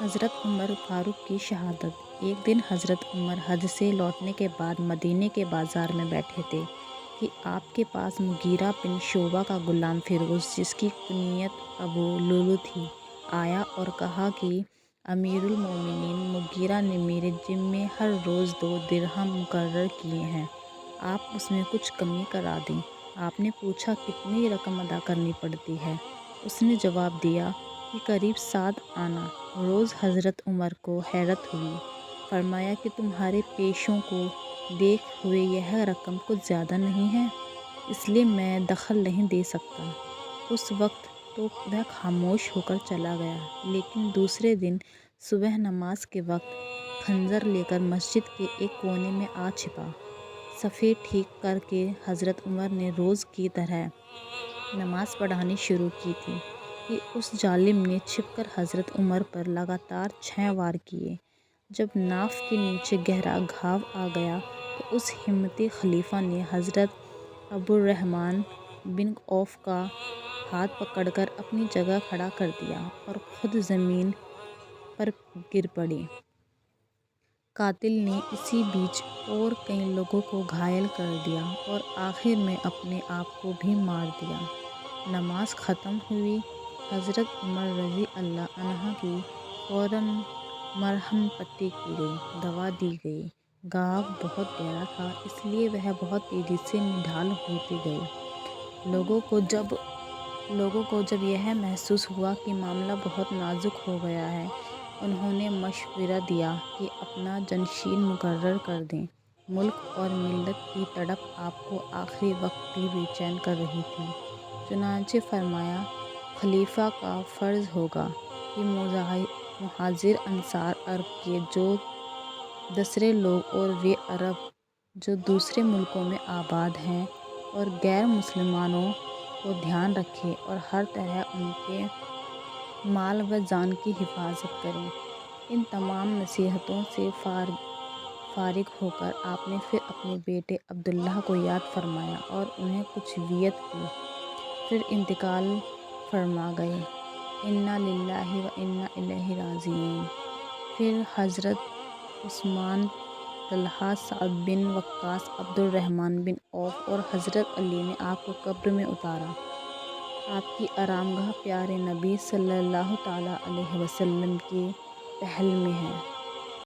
حضرت عمر فاروق کی شہادت۔ ایک دن حضرت عمر حج سے لوٹنے کے بعد مدینے کے بازار میں بیٹھے تھے کہ آپ کے پاس مغیرہ بن شعبہ کا غلام فیروز، جس کی کنیت ابو لؤلؤ تھی، آیا اور کہا کہ امیر المومنین مغیرہ نے میرے ذمے ہر روز 2 درہم مقرر کیے ہیں، آپ اس میں کچھ کمی کرا دیں۔ آپ نے پوچھا کتنی رقم ادا کرنی پڑتی ہے؟ اس نے جواب دیا کہ قریب 7 آنا۔ روز حضرت عمر کو حیرت ہوئی، فرمایا کہ تمہارے پیشوں کو دیکھ ہوئے یہ رقم کچھ زیادہ نہیں ہے، اس لیے میں دخل نہیں دے سکتا۔ اس وقت تو وہ خاموش ہو کر چلا گیا، لیکن دوسرے دن صبح نماز کے وقت خنجر لے کر مسجد کے ایک کونے میں آ چھپا۔ صفیں ٹھیک کر کے حضرت عمر نے روز کی طرح نماز پڑھانی شروع کی تھی کہ اس ظالم نے چھپ کر حضرت عمر پر لگاتار 6 وار کیے۔ جب ناف کے نیچے گہرا گھاؤ آ گیا تو اس ہمتی خلیفہ نے حضرت عبدالرحمن بن عوف کا ہاتھ پکڑ کر اپنی جگہ کھڑا کر دیا اور خود زمین پر گر پڑے۔ قاتل نے اسی بیچ اور کئی لوگوں کو گھائل کر دیا اور آخر میں اپنے آپ کو بھی مار دیا۔ نماز ختم ہوئی۔ حضرت عمر رضی اللہ عنہ کی فوراً مرہم پٹی کی گئی، دوا دی گئی۔ گھاؤ بہت گہرا تھا، اس لیے وہ بہت تیزی سے نڈھال ہوتے گئے۔ لوگوں کو جب یہ محسوس ہوا کہ معاملہ بہت نازک ہو گیا ہے، انہوں نے مشورہ دیا کہ اپنا جانشین مقرر کر دیں۔ ملک اور ملت کی تڑپ آپ کو آخری وقت بھی بے چین کر رہی تھی۔ چنانچہ فرمایا، خلیفہ کا فرض ہوگا کہ مہاجر انصار عرب کے جو دوسرے لوگ اور وہ عرب جو دوسرے ملکوں میں آباد ہیں اور غیر مسلمانوں کو دھیان رکھے اور ہر طرح ان کے مال و جان کی حفاظت کریں۔ ان تمام نصیحتوں سے فارغ ہو کر آپ نے پھر اپنے بیٹے عبداللہ کو یاد فرمایا اور انہیں کچھ وصیت کی، پھر انتقال فرما گئے۔ انا للہ و انا الیہ راجعون۔ پھر حضرت عثمان، طلحہ، سعد بن وقاص، عبدالرحمن بن عوف اور حضرت علی نے آپ کو قبر میں اتارا۔ آپ کی آرام گاہ پیارے نبی صلی اللہ تعالیٰ علیہ وسلم کے پہل میں ہے۔